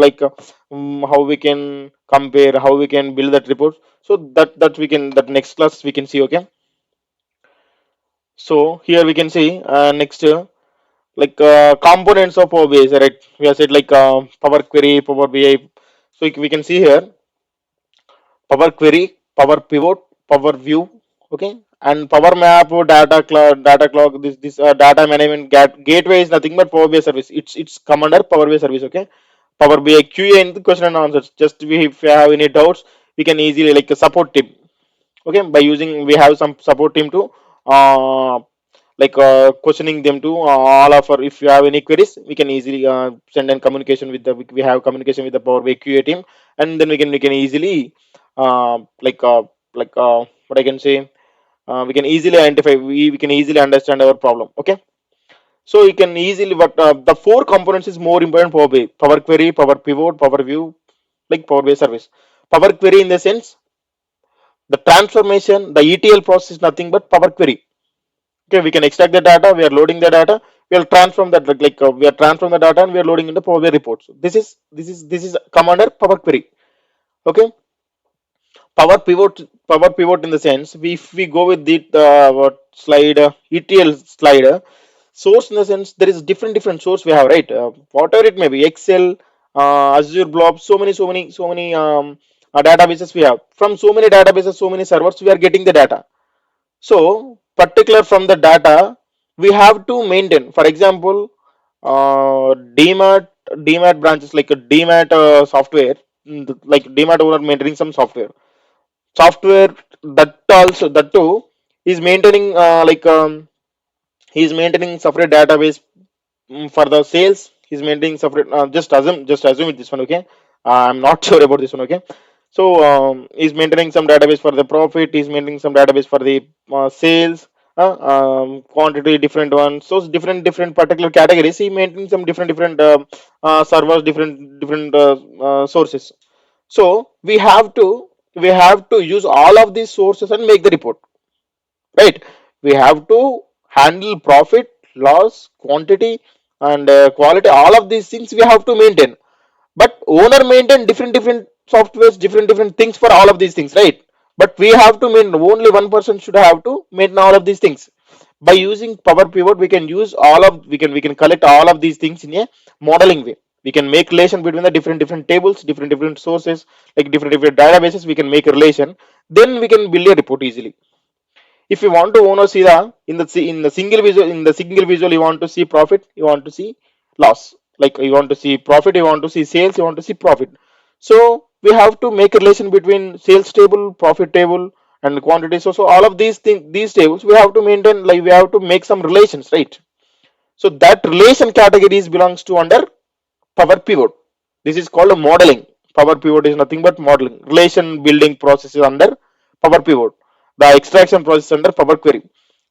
how we can compare, how we can build that report, so that we can, that next class we can see. Okay, so here we can see next components of Power BI, right? We have said Power Query, Power BI. So we can see here Power Query, Power Pivot, Power View, okay, and Power Map, data clock. This data management gateway is nothing but Power BI service. It's come under Power BI service. Okay, Power BI QA and the question and answers. Just if you have any doubts, we can easily like a support team. Okay, by using we have some support team to uh, questioning them to all of our, if you have any queries we can easily send and communication with the, we have communication with the Power BI QA team, and then we can easily uh, like uh, what I can say, we can easily identify, we can easily understand our problem. Okay, so you can easily, but the four components is more important. Power BI: Power Query, Power Pivot, Power View, like Power BI service. Power Query in the sense the transformation, the ETL process is nothing but Power Query. Okay, we can extract the data, we are loading the data, we will transform that, we are transform the data and we are loading into Power BI reports. This is come under Power Query. Okay, Power Pivot in the sense, if we go with the what slide, ETL slide, source in the sense there is different source we have, right? Whatever it may be, Excel, Azure Blob, so many databases we have. From so many databases, so many servers, we are getting the data. So, particular from the data, we have to maintain. For example, DMAT branches, like a DMAT software, like DMAT owner maintaining some software that too is maintaining he's maintaining separate database. For the sales he's maintaining separate, just assume it this one. Okay, I'm not sure about this one. Okay, so he's maintaining some database for the profit, he's maintaining some database for the sales, quantity, different ones, so different particular categories he maintaining some different servers, different sources. So we have to use all of these sources and make the report, right? We have to handle profit, loss, quantity, and quality, all of these things we have to maintain. But owner maintain different softwares, different things for all of these things, right? But we have to maintain, only one person should have to maintain all of these things. By using Power Pivot we can use all of, we can collect all of these things in a modeling way. We can make relation between the different tables, different sources, like different databases, we can make a relation, then we can build a report easily. If you want to own or see the in the single visual, you want to see profit, you want to see loss, like you want to see profit, you want to see sales, you want to see profit. So we have to make a relation between sales table, profit table, and quantity. So all of these things, these tables we have to maintain, like we have to make some relations, right? So that relation categories belongs to under power pivot. This is called a modeling. Power pivot is nothing but modeling. Relation building process is under power pivot. The extraction process under power query.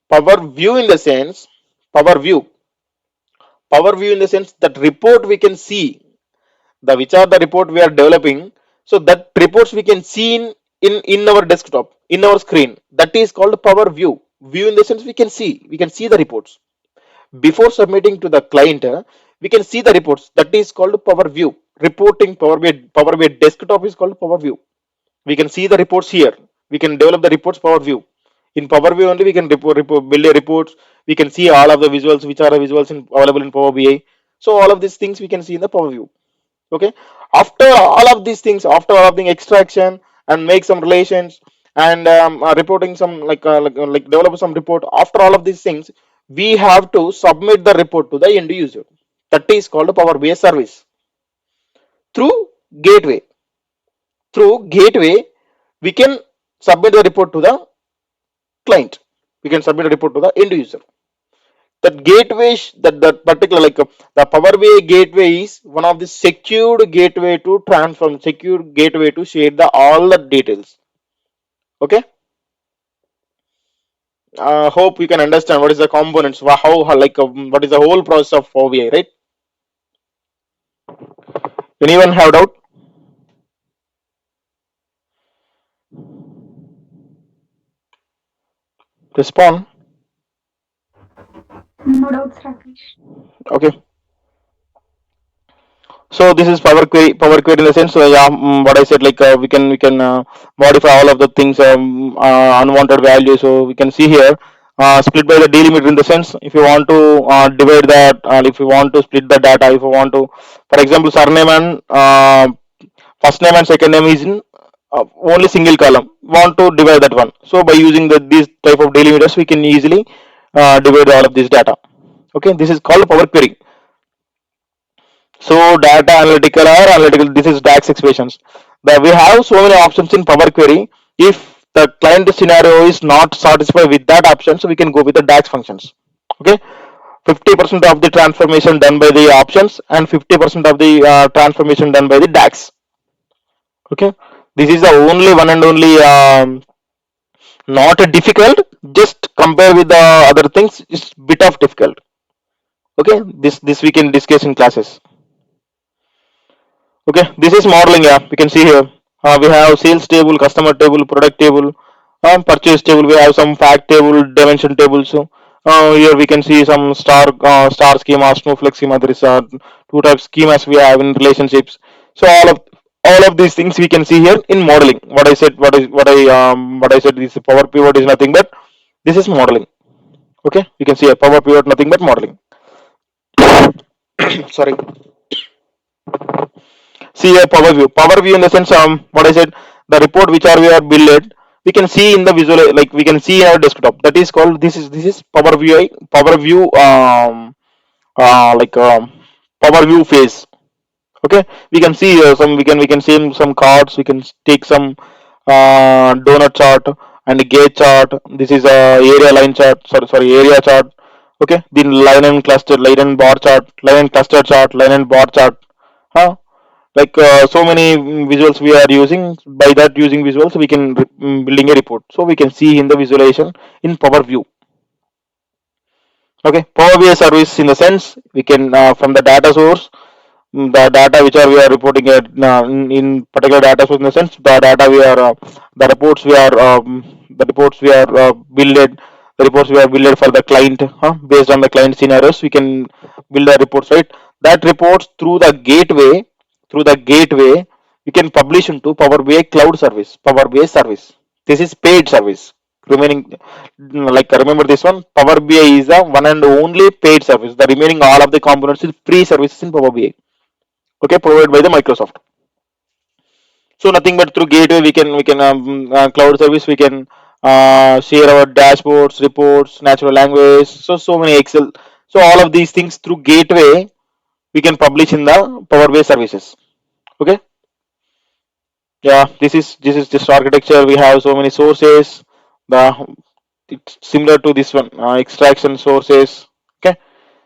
Power view in the sense, power view, power view in the sense that report we can see, the which are the report we are developing. So that reports we can see in our desktop, in our screen. That is called power view. View in the sense we can see the reports before submitting to the client. We can see the reports. That is called power view. Reporting power bi desktop is called power view. We can see the reports here. We can develop the reports power view. In power view only we can build a reports. We can see all of the visuals which are the visuals available in power bi. So all of these things we can see in the power view. Okay, after all of these things, after all of the extraction and make some relations and reporting some like develop some report, after all of these things we have to submit the report to the end user. That is called power bi service. Through gateway, through gateway we can submit the report to the client. We can submit a report to the end user. That gateway that particular the power bi gateway is one of the secured gateway to transform, secured gateway to share the all the details. Okay, hope you can understand what is the components, how what is the whole process of power bi, right? Anyone have doubt? Respond. No doubts, Rakesh. Okay, so this is power query in the sense. So yeah, what I said, we can modify all of the things, unwanted values. So we can see here, split by the delimiter in the sense, if you want to divide that, if you want to split the data, if you want to, for example, surname and first name and second name is in only single column. Want to divide that one. So by using these type of delimiters, we can easily divide all of this data. Okay, this is called power query. So data analytical or analytical, this is DAX expressions. We have so many options in Power Query. If the client scenario is not satisfied with that option, so we can go with the DAX functions. Okay, 50% of the transformation done by the options and 50% of the transformation done by the DAX. Okay, this is the only one and only not difficult. Just compare with the other things, it's bit of difficult. Okay, this we can discuss in classes. Okay, this is modeling. Yeah, we can see here. We have sales table, customer table, product table, purchase table. We have some fact table, dimension tables. So here we can see some star schema, snowflake schema. There is two types schemas we have in relationships. So all of these things we can see here in modeling. What I said, what I said. This power pivot is nothing but this is modeling. Okay, you can see a power pivot nothing but modeling. Sorry. See a power view. Power view in the sense, what I said, the report which are we are built, we can see in the visual, like we can see in our desktop. That is called, this is power view. Power view, like power view phase. Okay, we can see some, we can see some cards. We can take some donut chart and gauge chart. This is a area line chart. Sorry, area chart. Okay, then line and cluster, line and bar chart, line and cluster chart, line and bar chart. Huh? So many visuals we are using. By that, using visuals we can building a report, so we can see in the visualization in power view. Okay, power bi service in the sense, we can from the data source, the data which are we are reporting in particular data source, in the sense the data we are the reports we are the reports we are builded, the reports we are builded for the client, based on the client scenarios we can build the reports, right? That reports through the gateway we can publish into power bi cloud service, power bi service. This is paid service. Remaining, remember this one, power bi is the one and only paid service. The remaining all of the components is free services in power bi. Okay, provided by the Microsoft. So nothing but through gateway we can cloud service, we can share our dashboards, reports, natural language, so many Excel. So all of these things through gateway we can publish in the power bi services. Okay, Yeah, this is just architecture. We have so many sources. The it's similar to this one, extraction sources. Okay,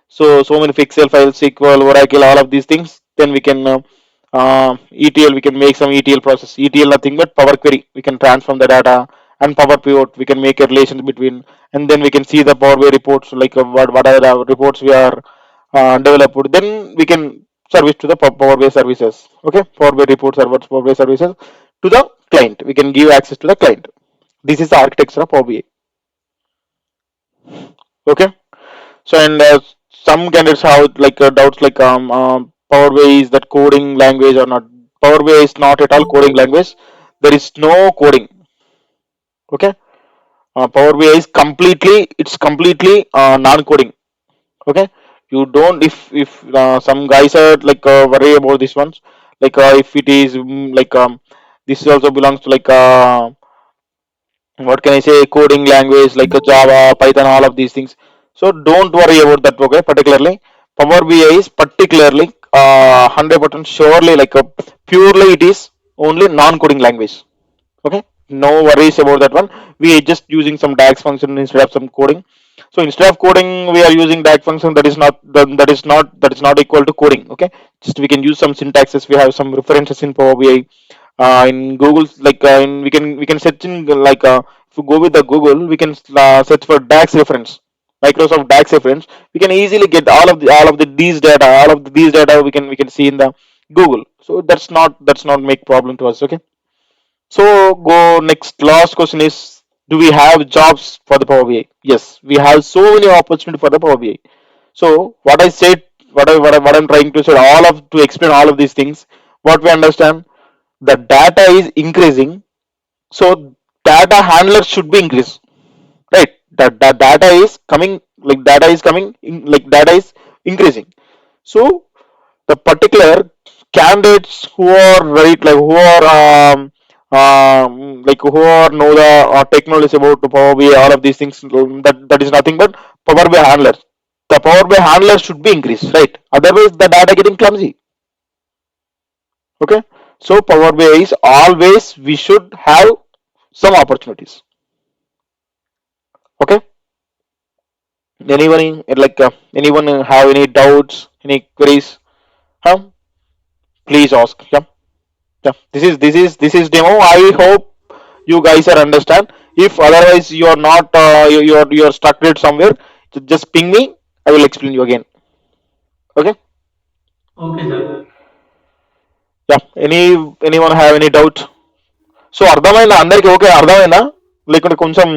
so many pixel files, SQL, Oracle, all of these things. Then we can ETL. We can make some ETL process. ETL nothing but Power Query. We can transform the data and Power Pivot. We can make a relation between, and then we can see the Power BI reports like what are the reports we are developed. Then we can service to the Power BI services. Okay, Power BI reports servers, Power BI services to the client. We can give access to the client. This is the architecture of Power BI. Okay. So and some candidates have like doubts like Power BI is that coding language or not. Power BI is not at all coding language. There is no coding. Okay, Power BI is completely non-coding. Okay, you don't if some guys are like worry about this ones like if it is like this also belongs to like what can I say, coding language like Java, Python, all of these things. So don't worry about that. Okay, particularly Power BI is particularly 100% surely like purely it is only non-coding language. Okay, no worries about that one. We are just using some DAX function instead of some coding. So instead of coding, we are using DAX function. That is not equal to coding. Okay, just we can use some syntaxes. We have some references in Power BI in Google, like we can search in like if you go with the Google, we can search for DAX reference, Microsoft DAX reference. We can easily get all of the these data, all of these data we can see in the Google. So that's not make problem to us. Okay. So go next. Last question is: do we have jobs for the Power BI? Yes, we have so many opportunity for the Power BI. So what I said, what I'm trying to say, to explain all of these things. What we understand, the data is increasing, so data handlers should be increased, right? That data is coming, like data is increasing. So the particular candidates who are right, like who are like who are know the technology about the Power BI, all of these things, that is nothing but Power BI handlers. The Power BI handlers should be increased, right? Otherwise the data getting clumsy. Okay, so Power BI is always we should have some opportunities. Okay, anyone have any doubts, any queries? Huh? Please ask. Yeah, yeah. This is demo. I hope you guys are understand. If otherwise you are not, you're stuck it somewhere, just ping me. I will explain you again. Okay. Okay, sir. Yeah. Anyone have any doubt? So అర్థమైందా అందరికి? Okay అర్థమైందా? లేకుంటే కొంచెం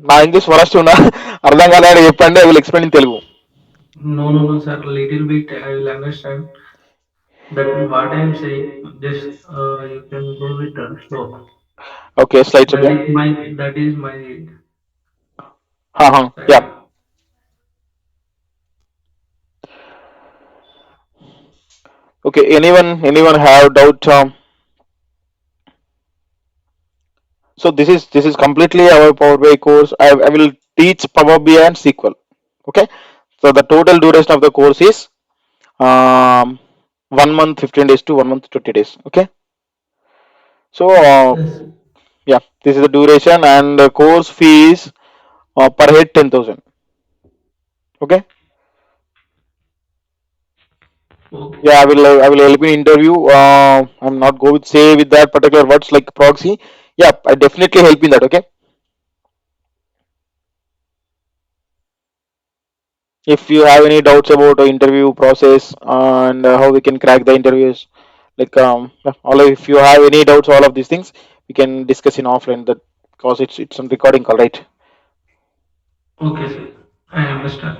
నా English worst ఉన్నా అర్థం కాలేదు చెప్పండి. I will explain in Telugu. No, no, no, sir. Little bit I will understand. That what I am saying. Just you can go with the flow. Okay slides That okay. is my yeah. side. Okay, anyone have doubt? So this is completely our Power BI course. I will teach Power BI and SQL. Okay. So the total duration of the course is 1 month 15 days to 1 month 20 days. Okay. So Yes. yeah, this is the duration and the course fees per head 10,000. Okay. Okay. Yeah, I will help you interview. I'm not go with say with that particular words like proxy. Yeah, I definitely help in that. Okay. If you have any doubts about the interview process and how we can crack the interviews, like yeah, if you have any doubts, all of these things we can discuss in offline. That because it's some recording call, right? Okay, sir. I understand.